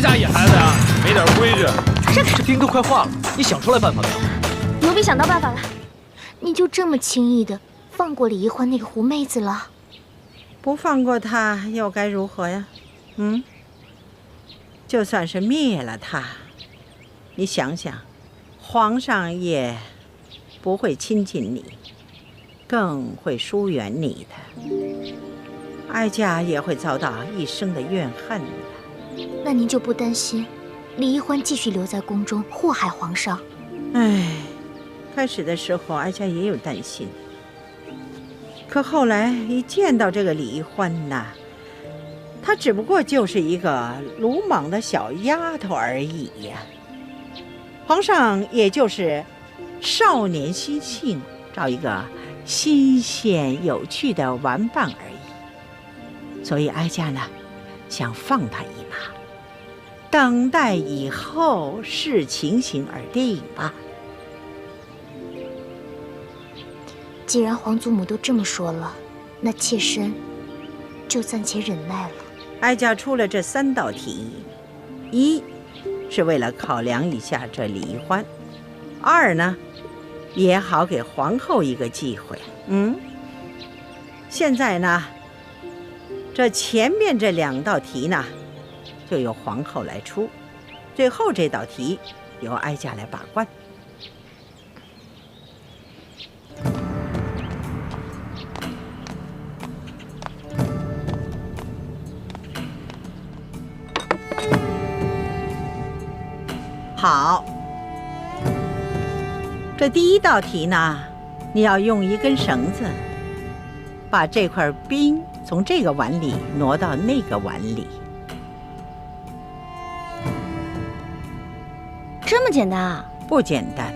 家野孩子呀，没点规矩。这冰都快化了，你想出来办法没有？奴婢想到办法了，你就这么轻易的放过李易欢那个狐妹子了？不放过她又该如何呀？就算是灭了她，你想想，皇上也不会亲近你，更会疏远你的，哀家也会遭到一生的怨恨的。那您就不担心李易欢继续留在宫中祸害皇上？唉，开始的时候哀家也有担心，可后来一见到这个李易欢呐，她只不过就是一个鲁莽的小丫头而已呀。皇上也就是少年心性，找一个新鲜有趣的玩伴而已。所以哀家呢，想放他一马，等待以后视情形而定吧。既然皇祖母都这么说了，那妾身就暂且忍耐了。哀家出了这3道题，一是为了考量一下这李易欢，二呢，也好给皇后一个机会。现在呢，这前面这2道题呢，就由皇后来出，最后这道题由哀家来把关。好，这第1道题呢，你要用一根绳子，把这块冰从这个碗里挪到那个碗里。这么简单啊？不简单，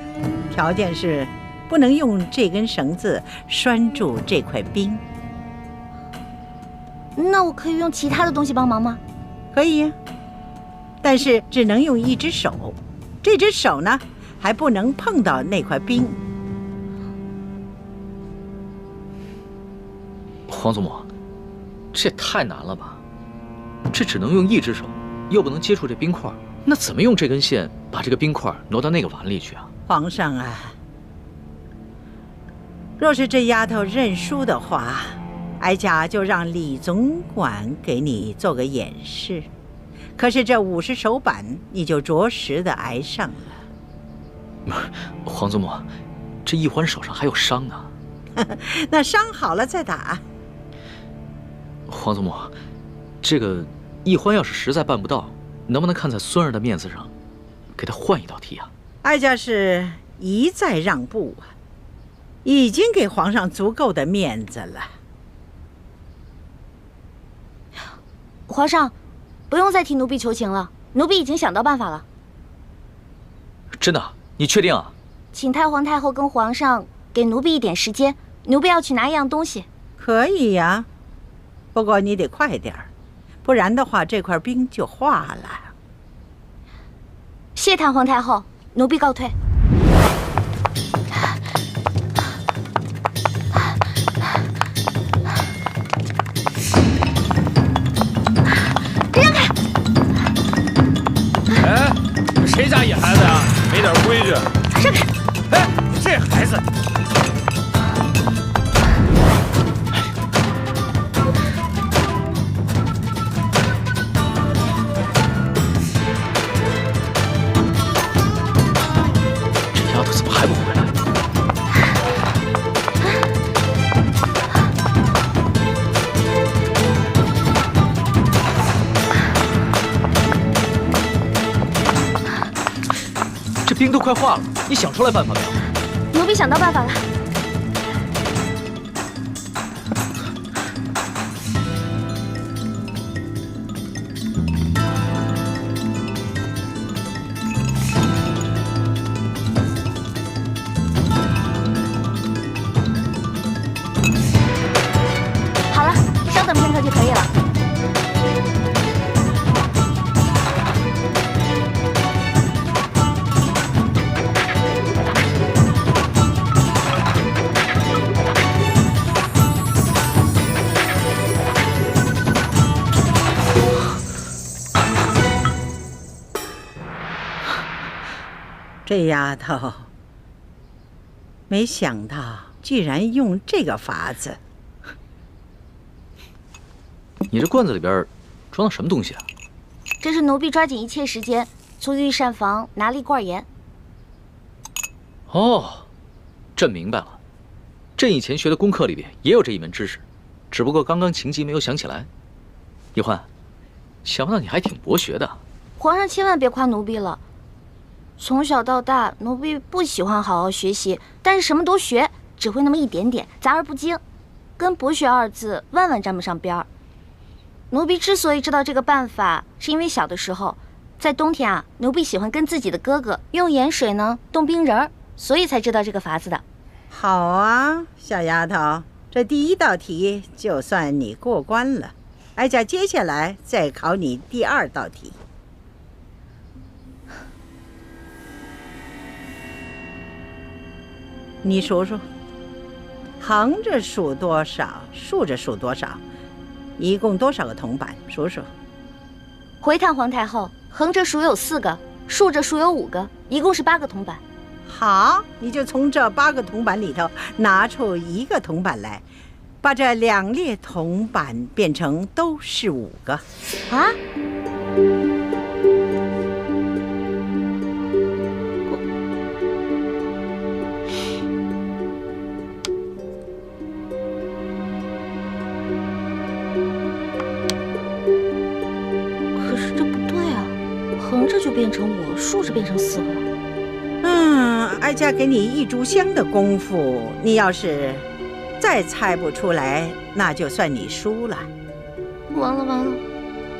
条件是不能用这根绳子拴住这块冰。那我可以用其他的东西帮忙吗？可以呀，但是只能用一只手，这只手呢还不能碰到那块冰。皇祖母，这也太难了吧？这只能用一只手，又不能接触这冰块，那怎么用这根线把这个冰块挪到那个碗里去啊？皇上啊，若是这丫头认输的话，哀家就让李总管给你做个演示。可是这50手板，你就着实的挨上了。皇祖母，这易欢手上还有伤呢。那伤好了再打。皇祖母，这个易欢要是实在办不到，能不能看在孙儿的面子上，给他换一道题啊？哀家是一再让步啊，已经给皇上足够的面子了。皇上，不用再替奴婢求情了，奴婢已经想到办法了。真的？你确定啊？请太皇太后跟皇上给奴婢一点时间，奴婢要去拿一样东西。可以呀，不过你得快点儿，不然的话这块冰就化了。谢太皇太后，奴婢告退。让开！哎，谁家野孩子呀，没点规矩。让开！哎，这孩子。这丫头怎么还不回来？这冰都快化了，你想出来办法没有？奴婢想到办法了。好了，稍等片刻就可以了。这丫头，没想到居然用这个法子。你这罐子里边装的什么东西啊？这是奴婢抓紧一切时间从御膳房拿了一罐盐。哦，朕明白了。朕以前学的功课里边也有这一门知识，只不过刚刚情急没有想起来。易欢，想不到你还挺博学的。皇上千万别夸奴婢了。从小到大，奴婢不喜欢好好学习，但是什么都学，只会那么一点点，杂而不精，跟博学二字万万沾不上边儿。奴婢之所以知道这个办法，是因为小的时候，在冬天啊，奴婢喜欢跟自己的哥哥用盐水呢冻冰人儿，所以才知道这个法子的。好啊，小丫头，这第一道题就算你过关了。哀家接下来再考你第2道题。你数数，横着数多少，竖着数多少，一共多少个铜板？数数。回探皇太后，横着数有4个，竖着数有5个，一共是8个铜板。好，你就从这8个铜板里头拿出1个铜板来，把这2列铜板变成都是5个。啊？可是这不对啊，横着就变成5，竖着变成4个。哀家给你1炷香的功夫，你要是再猜不出来，那就算你输了。完了！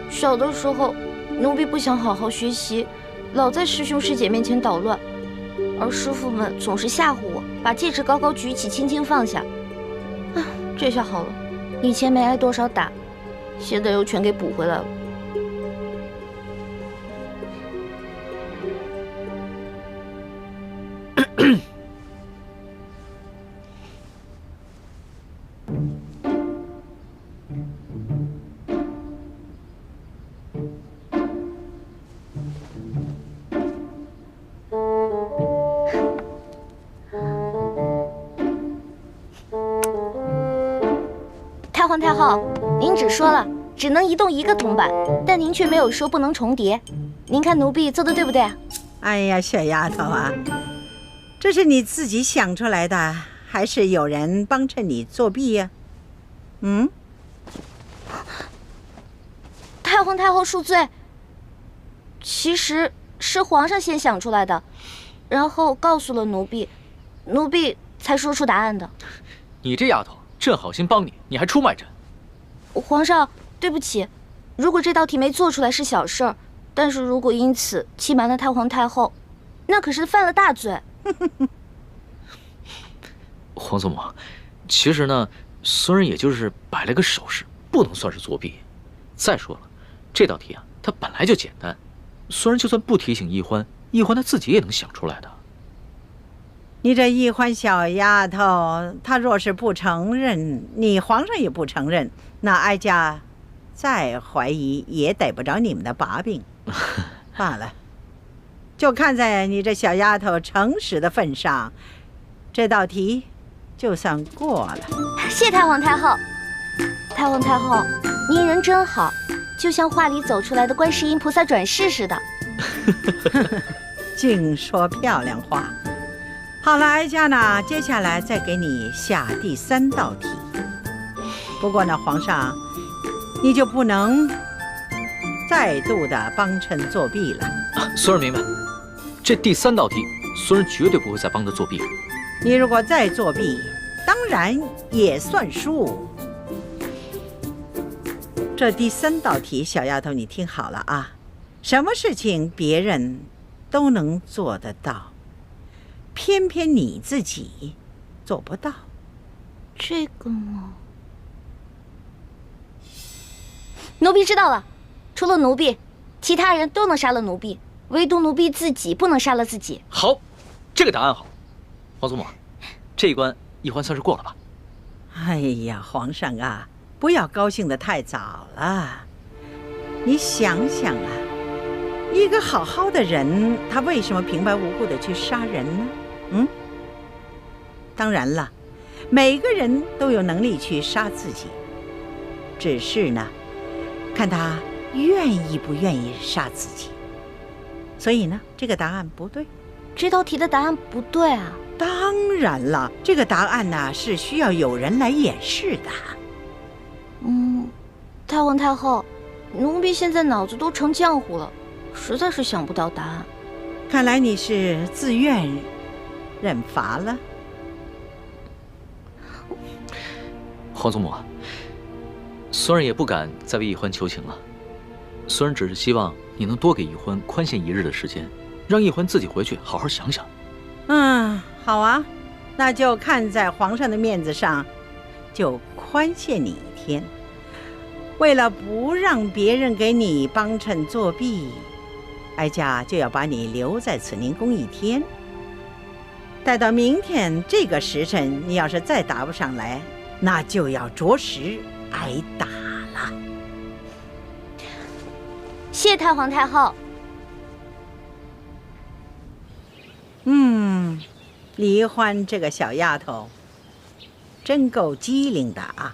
小的时候，奴婢不想好好学习，老在师兄师姐面前捣乱，而师傅们总是吓唬我，把戒指高高举起，轻轻放下。这下好了，以前没挨多少打，现在又全给补回来了。太皇太后，您只说了只能移动1个铜板，但您却没有说不能重叠。您看奴婢做的对不对啊？哎呀，小丫头啊，这是你自己想出来的，还是有人帮衬你作弊呀？太皇太后恕罪，其实是皇上先想出来的，然后告诉了奴婢，奴婢才说出答案的。你这丫头，朕好心帮你，你还出卖朕。皇上，对不起，如果这道题没做出来是小事儿，但是如果因此欺瞒了太皇太后，那可是犯了大罪。皇祖母，其实呢，孙人也就是摆了个手势，不能算是作弊。再说了，这道题啊，它本来就简单，孙人就算不提醒易欢，易欢他自己也能想出来的。你这易欢小丫头，她若是不承认，你皇上也不承认，那哀家再怀疑也逮不着你们的把柄罢了。就看在你这小丫头诚实的份上，这道题就算过了。谢太皇太后。太皇太后，您人真好，就像画里走出来的观世音菩萨转世似的。净说漂亮话。好了，哀家呢，接下来再给你下第3道题。不过呢，皇上，你就不能再度的帮衬作弊了。孙儿明白，这第3道题，孙儿绝对不会再帮他作弊了。你如果再作弊，当然也算输。这第3道题，小丫头，你听好了啊，什么事情别人都能做得到，偏偏你自己做不到。这个嘛，奴婢知道了。除了奴婢，其他人都能杀了奴婢，唯独奴婢自己不能杀了自己。好，这个答案好。皇祖母，这一关易欢算是过了吧？哎呀，皇上啊，不要高兴得太早了。你想想啊，一个好好的人，他为什么平白无故的去杀人呢？当然了，每个人都有能力去杀自己，只是呢，看他愿意不愿意杀自己。所以呢，这个答案不对。这道题的答案不对啊！当然了，这个答案呢是需要有人来演示的。太皇太后，奴婢现在脑子都成浆糊了，实在是想不到答案。看来你是自愿认罚了。皇祖母，孙儿也不敢再为奕欢求情了。孙儿只是希望你能多给奕欢宽限一日的时间，让奕欢自己回去好好想想。好啊，那就看在皇上的面子上，就宽限你1天。为了不让别人给你帮衬作弊，哀家就要把你留在慈宁宫1天。待到明天这个时辰，你要是再答不上来，那就要着实挨打了。谢太皇太后。李欢这个小丫头真够机灵的啊，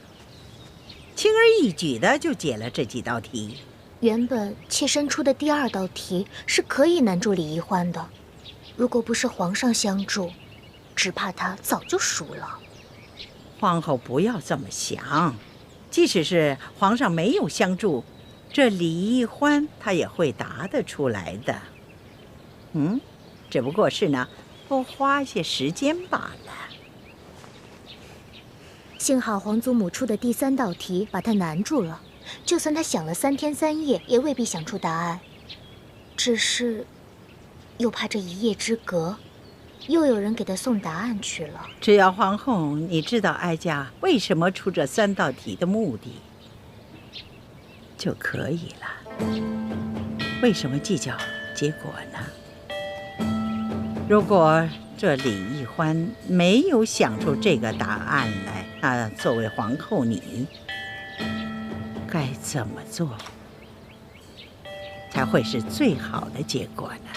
轻而易举的就解了这几道题。原本妾身出的第2道题是可以难住李奕欢的，如果不是皇上相助，只怕他早就输了。皇后不要这么想，即使是皇上没有相助，这李奕欢他也会答得出来的。只不过是呢，多花些时间罢了。幸好皇祖母出的第3道题把他难住了，就算他想了3天3夜，也未必想出答案。只是，又怕这一夜之隔，又有人给他送答案去了。只要皇后你知道哀家为什么出这3道题的目的，就可以了。为什么计较结果呢？如果这李奕欢没有想出这个答案来，那作为皇后你该怎么做才会是最好的结果呢？